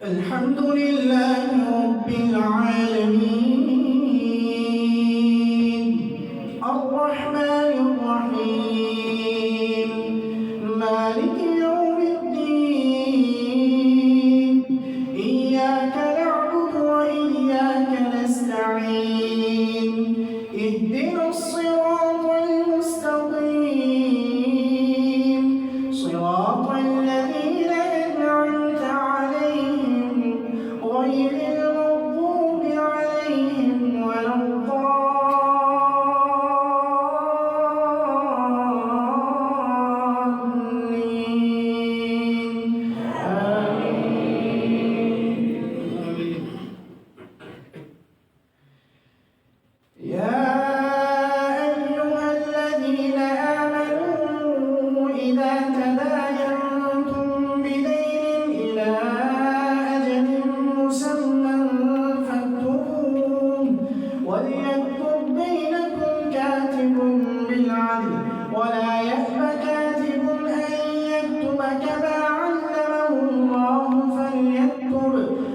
الحمد لله رب العالمين الرحمن الرحيم مالك يوم الدين إياك نعبد وإياك نستعين اهدنا الصراط المستقيم صراط الذين أنعمت عليهم غير المغضوب عليهم ولا الضالين آمين. يا أيها الذين آمنوا إذا تداينتم بدين إلى أجل مسمى فاكتبوه وليكتب بينكم كاتب بالعدل ولا يأب كاتب أن يكتب كما علمه الله فليكتب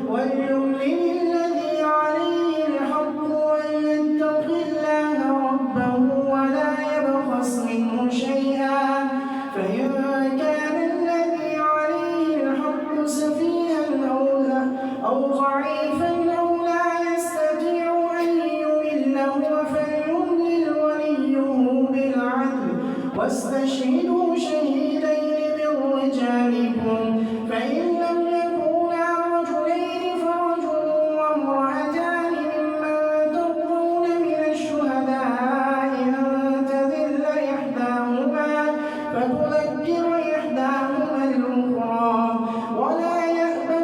وليملل الذي عليه الحق وليتق الله ربه ولا يبخس منه شيئا فإن كان الذي عليه الحق سفيها أو ضعيفا أو لا يستطيع أن يمل هو فليملل وليه بالعدل واستشهدوا شهيدين من رجالكم فإن لم يكونا رجلين فرجل وامرأتان ممن ترضون من الشهداء أن تذل إحداهما فتذكر إحداهما الأخرى ولا يأبى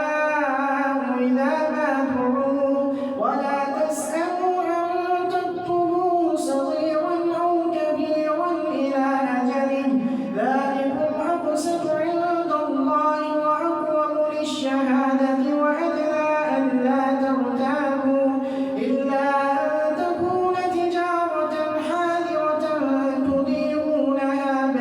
الشهداء إذا ما دعوا ولا تسأموا أن تكتبوه صغيرا أو كبيرا إلى أجله ذلكم أقسط عند الله وأقوم للشهادة وأدنى ألا ترتابوا إلا أن تكون تجارة حاضرة تديرونها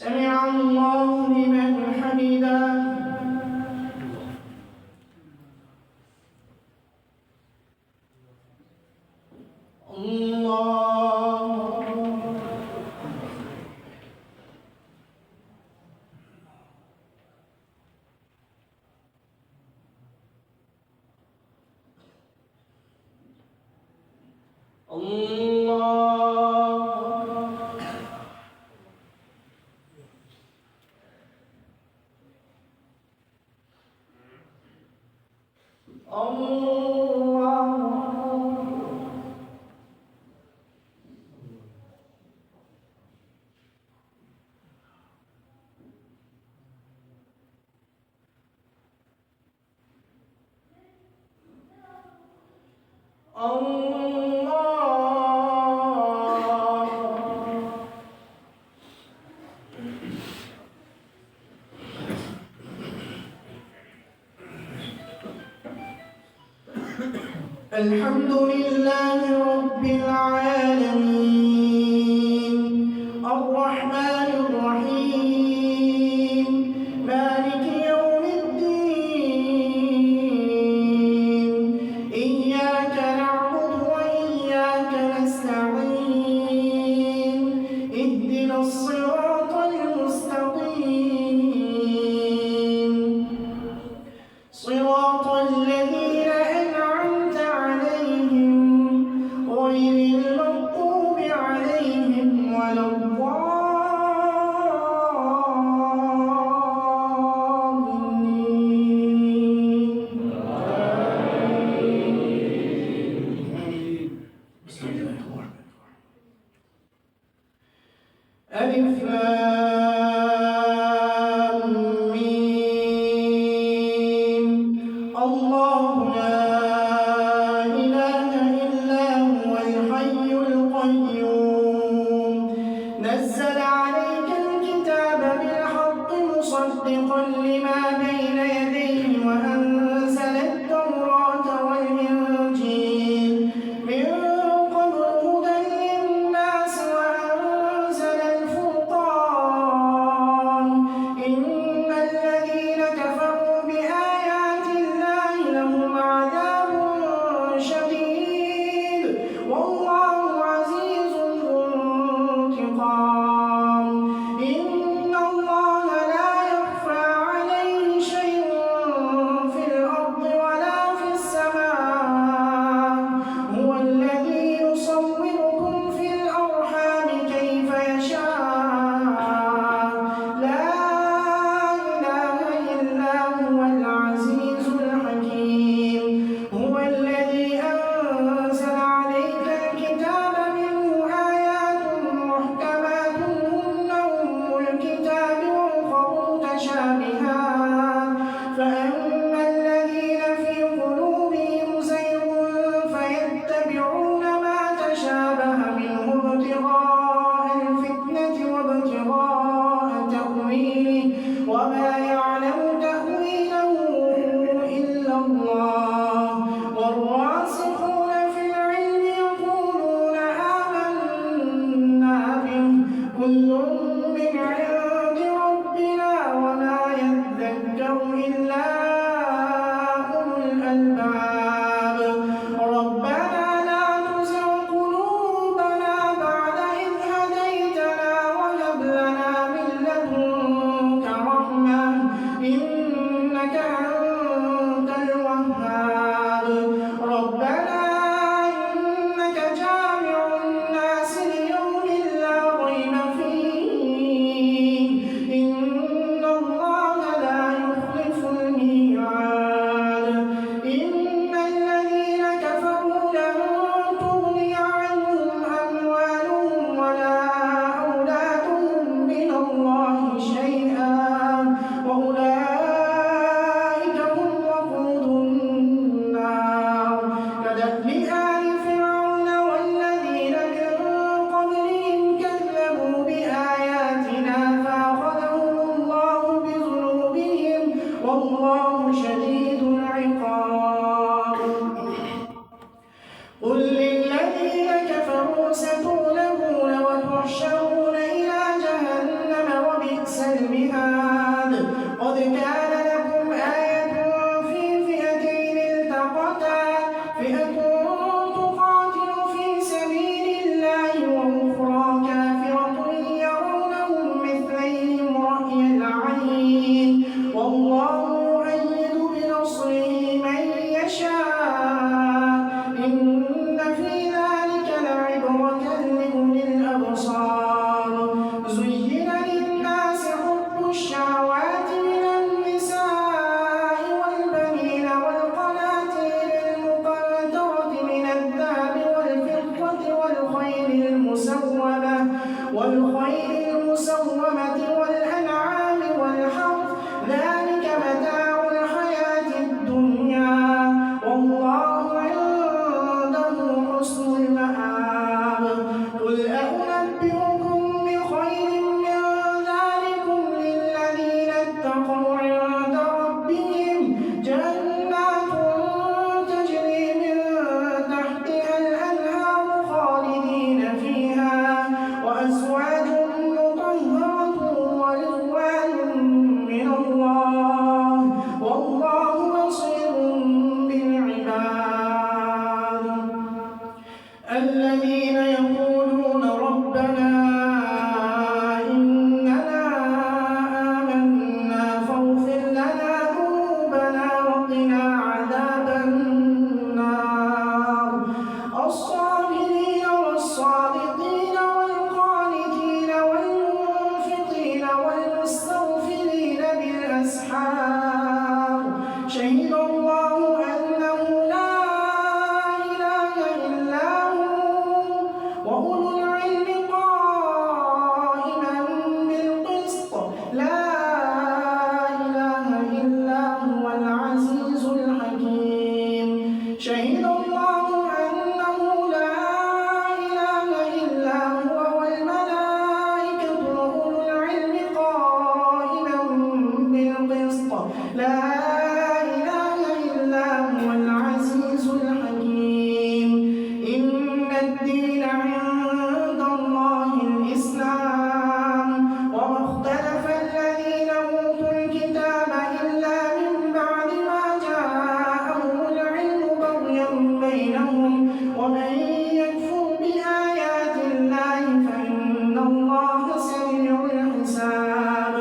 سمع الله لمن حمده. الحمد لله رب العالمين الرحمن الرحيم مالك يوم الدين إياك نعبد وإياك نستعين اهدنا الصراط المستقيم صراط الذين أنعمت عليهم غير المغضوب عليهم ولا الضالين. بسم الله الرحمن الرحيم. ألف لام ميم الله لا إله إلا هو الحي القيوم نزل عليك الكتاب بالحق مصدقا لما بين يديه وأنزل التوراة والإنجيل من قبل هدى للناس وأنزل الفرقان وأولو العلم قائما بالقسط لا إله إلا هو العزيز الحكيم شهد الله أنه لا إله إلا هو والملائكة وأولو العلم قائما بالقسط لا إله إلا هو العزيز الحكيم إن الدين عند الله الإسلام وما اختلف الذين أوتوا الكتاب إلا من بعد ما جاءهم العلم بغيا بينهم ومن يكفر بآيات الله فإن الله سريع الحساب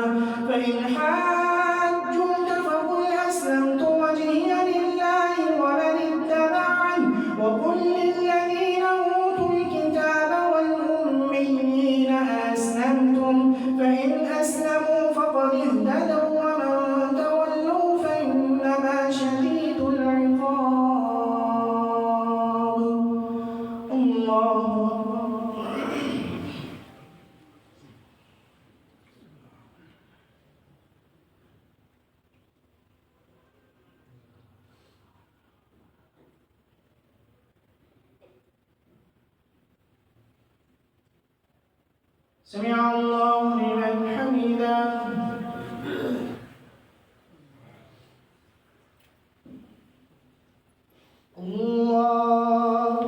فإن حاجوك فقل أسلمت وجهي لله ومن اتبعني وقل للذين أوتوا الكتاب والأميين أسلمتم فإن أسلموا فقد اهتدوا ومن تولوا فإنما شديد العقاب الله أكبر سمع الله لمن حمده الله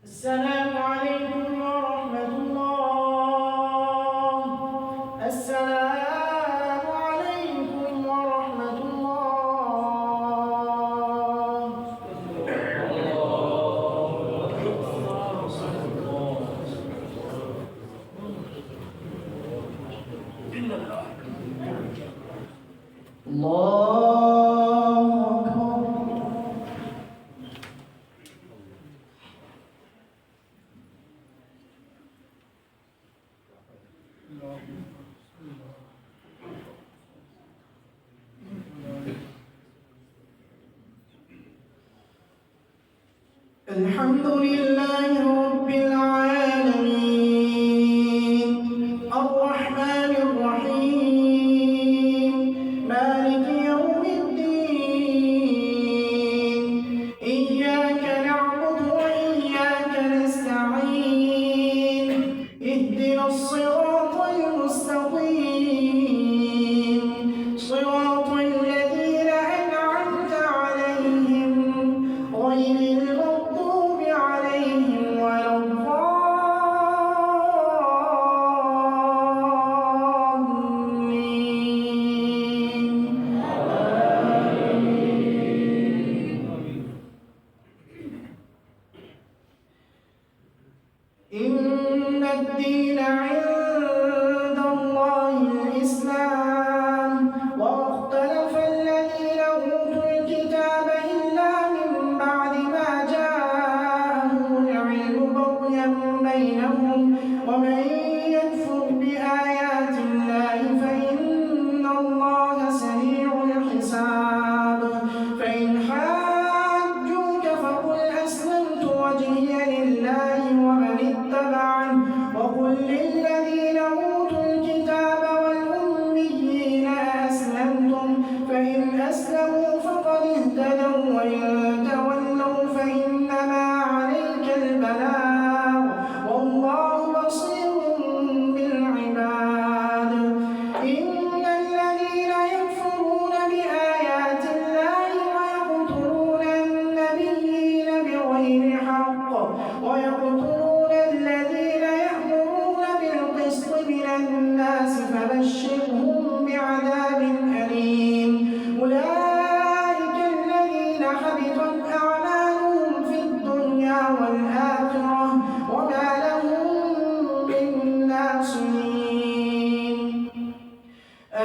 السلام عليكم ورحمة الله السلام عليكم ورحمة الله الله الحمد لله رب العالمين الرحمن الرحيم مالك يوم الدين إياك نعبد وإياك نستعين اهدنا الصراط المستقيم صراط الذين أنعمت عليهم غير المغضوب عليهم ولا الضالين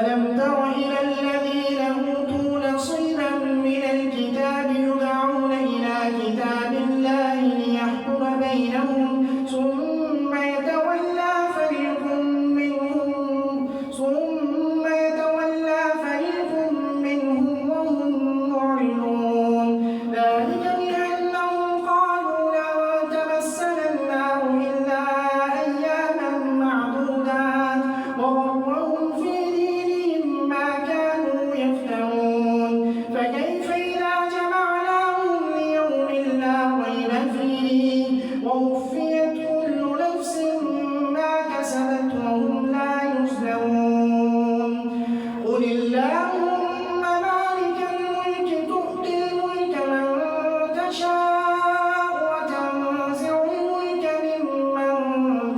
ألم تر إلى الذين أوتوا نصيبا من الكتاب يدعون إلى كتاب الله ليحكم بينهم ثم يتولى فريق منهم وهم معرضون ذلك بأنهم قالوا لن تمسنا النار إلا أياما معدودات وغرهم في دينهم ما كانوا يفترون فكيف إذا جمعناهم ليوم لا ريب فيه ووفيت كل نفس ما كسبت وهم لا يظلمون قل اللهم مالك الملك تؤتي الملك من تشاء وتنزع الملك ممن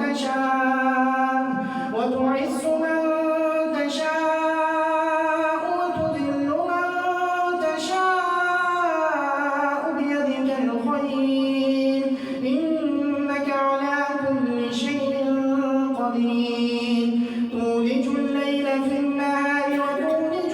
تشاء وتعز من تشاء وتذل من تشاء بيدك الخير إنك على كل شيء قدير تولج الليل في النهار وتولج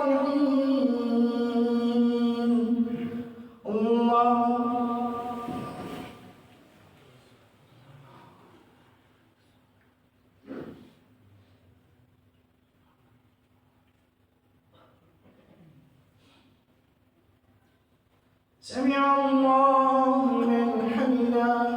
الصالحين الله سمع الله لمن حمده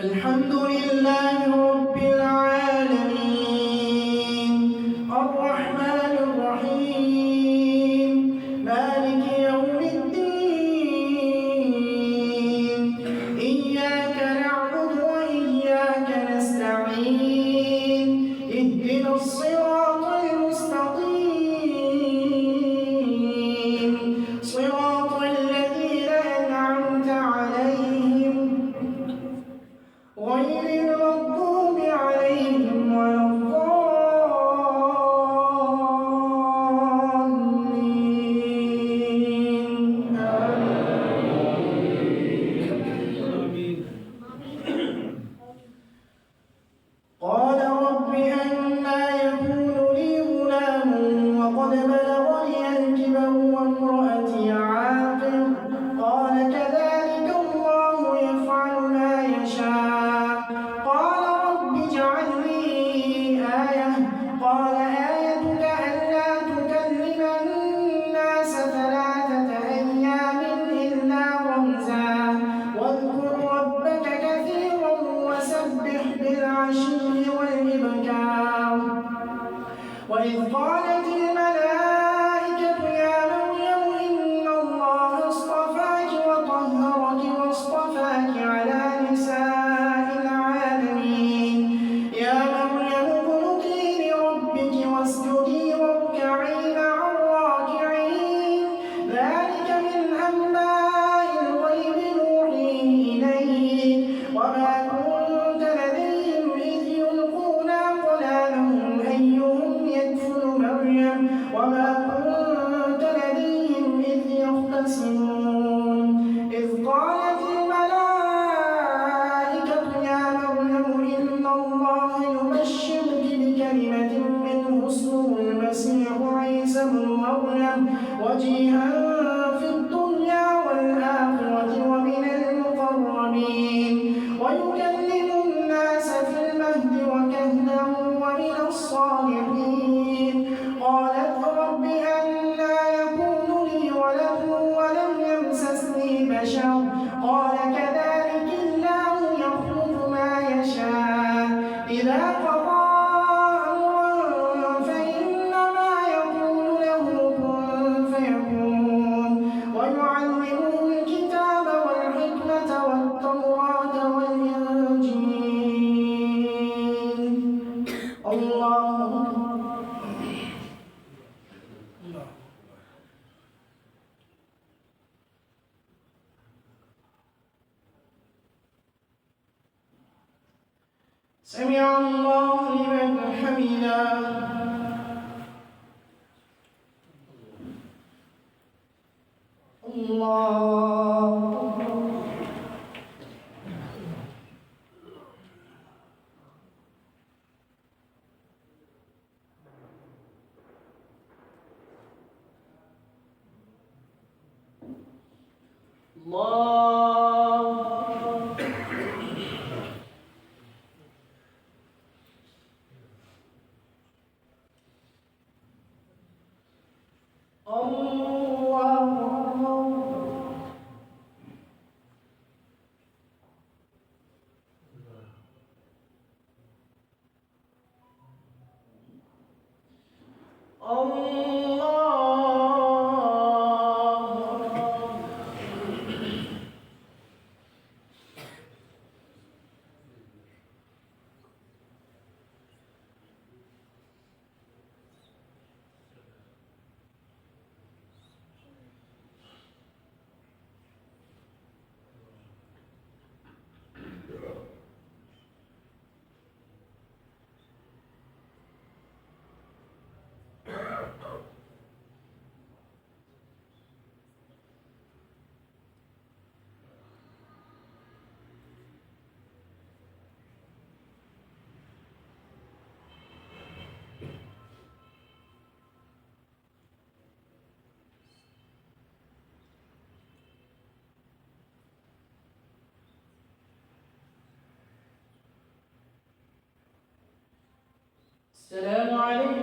الحمد لله رب العالمين الرحمن الرحيم مالك يوم الدين إياك نعبد وإياك نستعين اهدنا الصراط المستقيم صراط الذين أنعمت عليهم غير المغضوب عليهم ولا الضالين قال رب أنى يكون لي غلام وقد بلغني الكبر وامرأتي عاقر قال كذلك الله يفعل ما يشاء قال رب اجعل لي آية قال آيتك ألا تكلم الناس 3 أيام إلا رمزا واذكر ربك كثيرا وسبح بالعشي والإبكار وإذ قالت الملائكة يا مريم إن الله اصطفاك وطهرك واصطفاك على نساء العالمين يا مريم اقنتي لربك واسجدي واركعي مع الراكعين ذلك من أنباء الغيب نوحيه إليك وما كنت لديهم إذ يلقون أقلامهم أيهم يكفل مريم وما كنت لديهم إذ يختصمون إذ قالت الملائكة يا مريم إن الله يبشرك بكلمة منه اسمه المسيح عيسى ابن مريم وجيها في الدنيا والآخرة ومن المقربين ويكلم الناس في المهد وكهلا ومن الصالحين قالت رب أنى يكون لي ولد ولم يمسسني بشر قال كذلك الله يخلق ما يشاء إذا قضى أمرا فإنما يقول له كن فيكون ويعلمه الكتاب والحكمة والتوراة والإنجيل الله سمع الله لمن حمده الله السلام عليكم